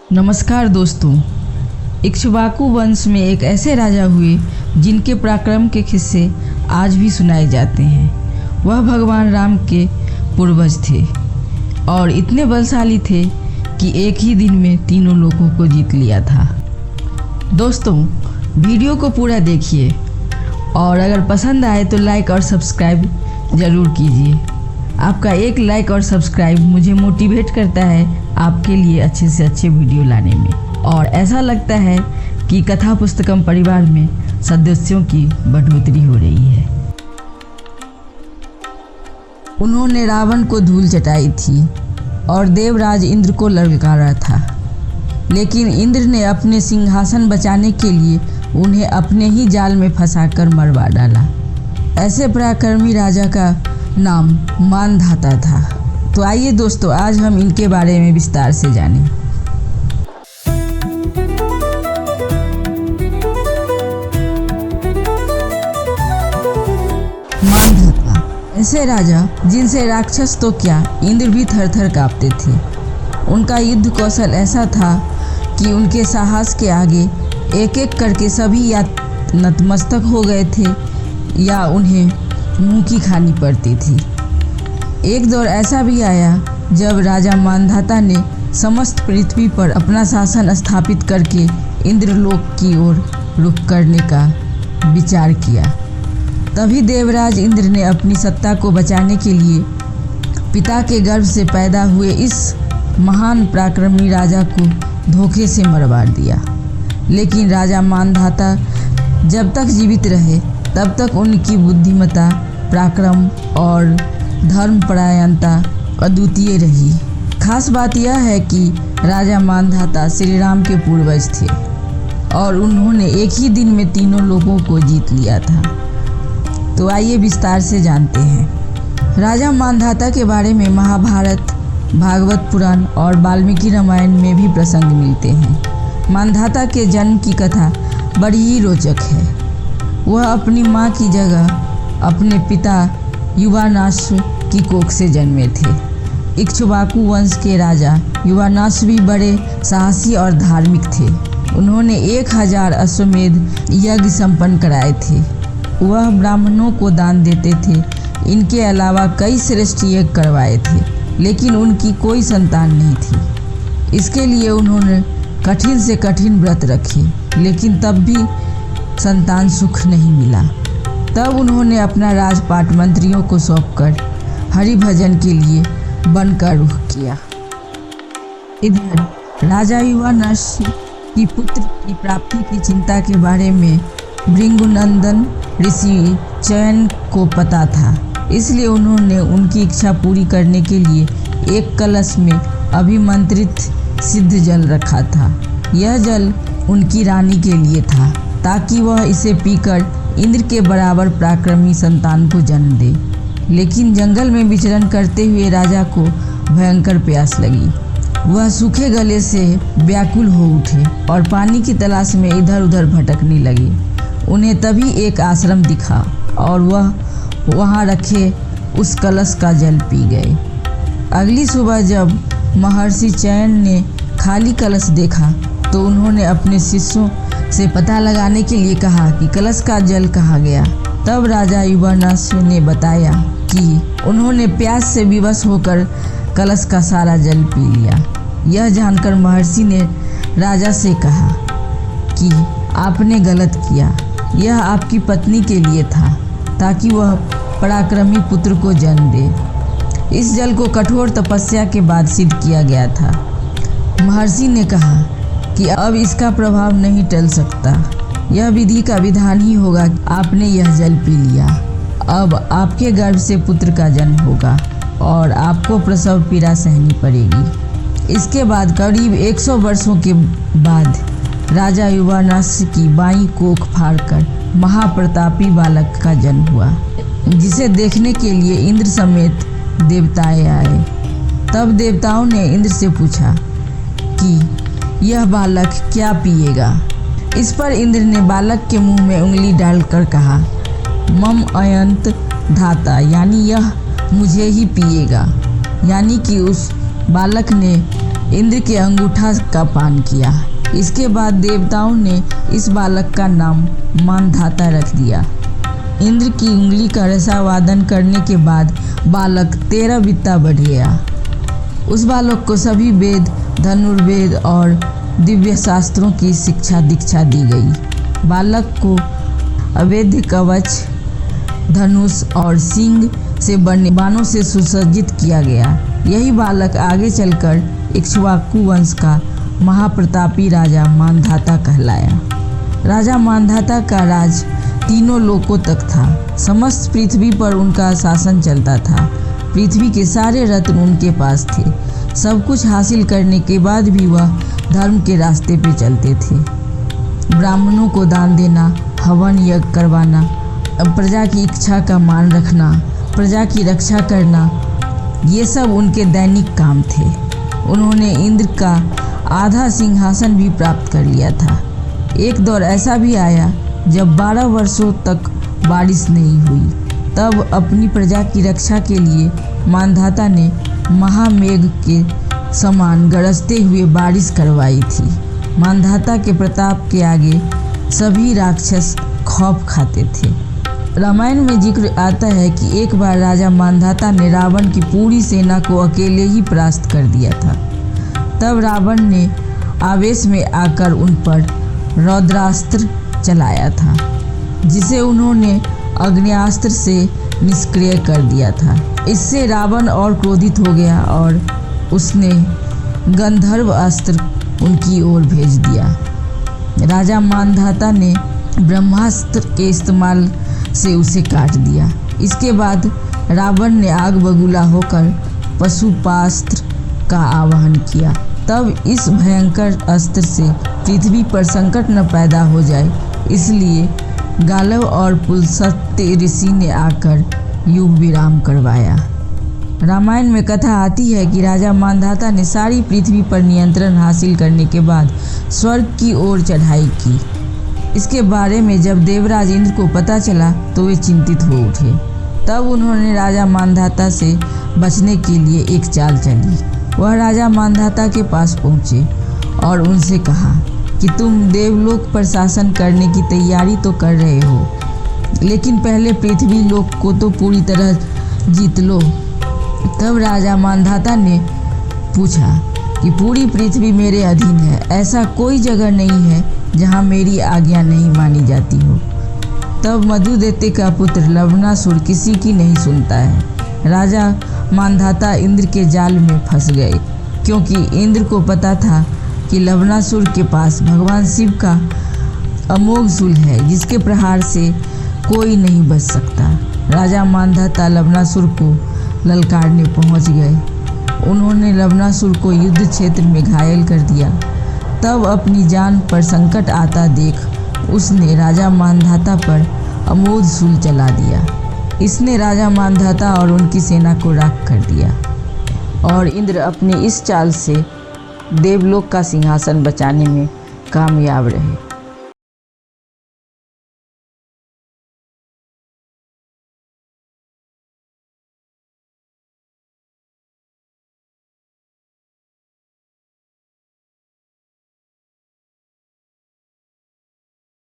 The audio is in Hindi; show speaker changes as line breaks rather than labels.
नमस्कार दोस्तों। इक्ष्वाकु वंश में एक ऐसे राजा हुए जिनके पराक्रम के किस्से आज भी सुनाए जाते हैं। वह भगवान राम के पूर्वज थे और इतने बलशाली थे कि एक ही दिन में तीनों लोगों को जीत लिया था। दोस्तों, वीडियो को पूरा देखिए और अगर पसंद आए तो लाइक और सब्सक्राइब ज़रूर कीजिए। आपका एक लाइक और सब्सक्राइब मुझे मोटिवेट करता है आपके लिए अच्छे से अच्छे वीडियो लाने में, और ऐसा लगता है कि कथा पुस्तकम परिवार में सदस्यों की बढ़ोतरी हो रही है। उन्होंने रावण को धूल चटाई थी और देवराज इंद्र को ललकारा था, लेकिन इंद्र ने अपने सिंहासन बचाने के लिए उन्हें अपने ही जाल में फंसाकर मरवा डाला। ऐसे पराक्रमी राजा का नाम मानधाता था। तो आइए दोस्तों, आज हम इनके बारे में विस्तार से जानें। मानधाता ऐसे राजा जिनसे राक्षस तो क्या, इंद्र भी थर थर कांपते थे। उनका युद्ध कौशल ऐसा था कि उनके साहस के आगे एक एक करके सभी या नतमस्तक हो गए थे या उन्हें मुंह की खानी पड़ती थी। एक दौर ऐसा भी आया जब राजा मानधाता ने समस्त पृथ्वी पर अपना शासन स्थापित करके इंद्रलोक की ओर रुख करने का विचार किया। तभी देवराज इंद्र ने अपनी सत्ता को बचाने के लिए पिता के गर्भ से पैदा हुए इस महान पराक्रमी राजा को धोखे से मरवा दिया। लेकिन राजा मानधाता जब तक जीवित रहे तब तक उनकी बुद्धिमत्ता, पराक्रम और धर्मपरायणता अद्वितीय रही। खास बात यह है कि राजा मानधाता श्री राम के पूर्वज थे और उन्होंने एक ही दिन में तीनों लोगों को जीत लिया था। तो आइए विस्तार से जानते हैं। राजा मानधाता के बारे में महाभारत, भागवत पुराण और वाल्मीकि रामायण में भी प्रसंग मिलते हैं। मानधाता के जन्म की कथा बड़ी ही रोचक है। वह अपनी माँ की जगह अपने पिता युवानाश की कोख से जन्मे थे। इक्ष्वाकु वंश के राजा युवानाश भी बड़े साहसी और धार्मिक थे। उन्होंने 1000 अश्वमेध यज्ञ संपन्न कराए थे। वह ब्राह्मणों को दान देते थे। इनके अलावा कई श्रेष्ठ यज्ञ करवाए थे, लेकिन उनकी कोई संतान नहीं थी। इसके लिए उन्होंने कठिन से कठिन व्रत रखे, लेकिन तब भी संतान सुख नहीं मिला। तब उन्होंने अपना राजपाट मंत्रियों को सौंपकर हरि भजन के लिए वन का रुख किया। इधर राजा युवानाश की पुत्र की प्राप्ति की चिंता के बारे में भृगुनंदन ऋषि चयन को पता था, इसलिए उन्होंने उनकी इच्छा पूरी करने के लिए एक कलश में अभिमंत्रित सिद्ध जल रखा था। यह जल उनकी रानी के लिए था, ताकि वह इसे पीकर इंद्र के बराबर पराक्रमी संतान को जन्म दे। लेकिन जंगल में विचरण करते हुए राजा को भयंकर प्यास लगी। वह सूखे गले से व्याकुल हो उठे और पानी की तलाश में इधर उधर भटकने लगे। उन्हें तभी एक आश्रम दिखा और वह वहां रखे उस कलश का जल पी गए। अगली सुबह जब महर्षि चयन ने खाली कलश देखा तो उन्होंने अपने शिष्यों से पता लगाने के लिए कहा कि कलश का जल कहाँ गया। तब राजा युवानाश ने बताया कि उन्होंने प्यास से विवश होकर कलश का सारा जल पी लिया। यह जानकर महर्षि ने राजा से कहा कि आपने गलत किया। यह आपकी पत्नी के लिए था, ताकि वह पराक्रमी पुत्र को जन्म दे। इस जल को कठोर तपस्या के बाद सिद्ध किया गया था। महर्षि ने कहा कि अब इसका प्रभाव नहीं टल सकता। यह विधि का विधान ही होगा। आपने यह जल पी लिया, अब आपके गर्भ से पुत्र का जन्म होगा और आपको प्रसव पीड़ा सहनी पड़ेगी। इसके बाद करीब 100 वर्षों के बाद राजा युवानाश की बाईं कोख फाड़कर महाप्रतापी बालक का जन्म हुआ, जिसे देखने के लिए इंद्र समेत देवताएं आए। तब देवताओं ने इंद्र से पूछा कि यह बालक क्या पिएगा। इस पर इंद्र ने बालक के मुंह में उंगली डालकर कहा, मम अयंत धाता, यानी यह मुझे ही पिएगा। यानी कि उस बालक ने इंद्र के अंगूठा का पान किया। इसके बाद देवताओं ने इस बालक का नाम मानधाता रख दिया। इंद्र की उंगली का रसावादन करने के बाद बालक 13 बित्ता बढ़ गया। उस बालक को सभी वेद, धनुर्वेद और दिव्य शास्त्रों की शिक्षा दीक्षा दी गई। बालक को अवैध कवच, धनुष और सींग से बने बाणों से सुसज्जित किया गया। यही बालक आगे चलकर इक्ष्वाकु वंश का महाप्रतापी राजा मानधाता कहलाया। राजा मानधाता का राज तीनों लोकों तक था। समस्त पृथ्वी पर उनका शासन चलता था। पृथ्वी के सारे रत्न उनके पास थे। सब कुछ हासिल करने के बाद भी वह धर्म के रास्ते पे चलते थे। ब्राह्मणों को दान देना, हवन यज्ञ करवाना, प्रजा की इच्छा का मान रखना, प्रजा की रक्षा करना, ये सब उनके दैनिक काम थे। उन्होंने इंद्र का आधा सिंहासन भी प्राप्त कर लिया था। एक दौर ऐसा भी आया जब 12 वर्षों तक बारिश नहीं हुई। तब अपनी प्रजा की रक्षा के लिए मानधाता ने महामेघ के समान गरजते हुए बारिश करवाई थी। मानधाता के प्रताप के आगे सभी राक्षस खौफ खाते थे। रामायण में जिक्र आता है कि एक बार राजा मानधाता ने रावण की पूरी सेना को अकेले ही परास्त कर दिया था। तब रावण ने आवेश में आकर उन पर रौद्रास्त्र चलाया था, जिसे उन्होंने अग्न्यास्त्र से निष्क्रिय कर दिया था। इससे रावण और क्रोधित हो गया और उसने गंधर्व अस्त्र उनकी ओर भेज दिया। राजा मानधाता ने ब्रह्मास्त्र के इस्तेमाल से उसे काट दिया। इसके बाद रावण ने आग बबूला होकर पशुपास्त्र का आवाहन किया। तब इस भयंकर अस्त्र से पृथ्वी पर संकट न पैदा हो जाए, इसलिए गालव और पुलस्त्य ऋषि ने आकर युग विराम करवाया। रामायण में कथा आती है कि राजा मानधाता ने सारी पृथ्वी पर नियंत्रण हासिल करने के बाद स्वर्ग की ओर चढ़ाई की। इसके बारे में जब देवराज इंद्र को पता चला तो वे चिंतित हो उठे। तब उन्होंने राजा मानधाता से बचने के लिए एक चाल चली। वह राजा मानधाता के पास पहुँचे और उनसे कहा कि तुम देवलोक पर शासन करने की तैयारी तो कर रहे हो, लेकिन पहले पृथ्वी लोक को तो पूरी तरह जीत लो। तब राजा मानधाता ने पूछा कि पूरी पृथ्वी मेरे अधीन है, ऐसा कोई जगह नहीं है जहाँ मेरी आज्ञा नहीं मानी जाती हो। तब मधुदैत्य का पुत्र लवणासुर किसी की नहीं सुनता है। राजा मानधाता इंद्र के जाल में फंस गए, क्योंकि इंद्र को पता था कि लवणासुर के पास भगवान शिव का अमोघ शूल है, जिसके प्रहार से कोई नहीं बच सकता। राजा मानधाता लवणासुर को ललकारने पहुंच गए। उन्होंने लवणासुर को युद्ध क्षेत्र में घायल कर दिया। तब अपनी जान पर संकट आता देख उसने राजा मानधाता पर अमोघ शूल चला दिया। इसने राजा मानधाता और उनकी सेना को राख कर दिया और इंद्र अपनी इस चाल से देवलोक का सिंहासन बचाने में कामयाब रहे।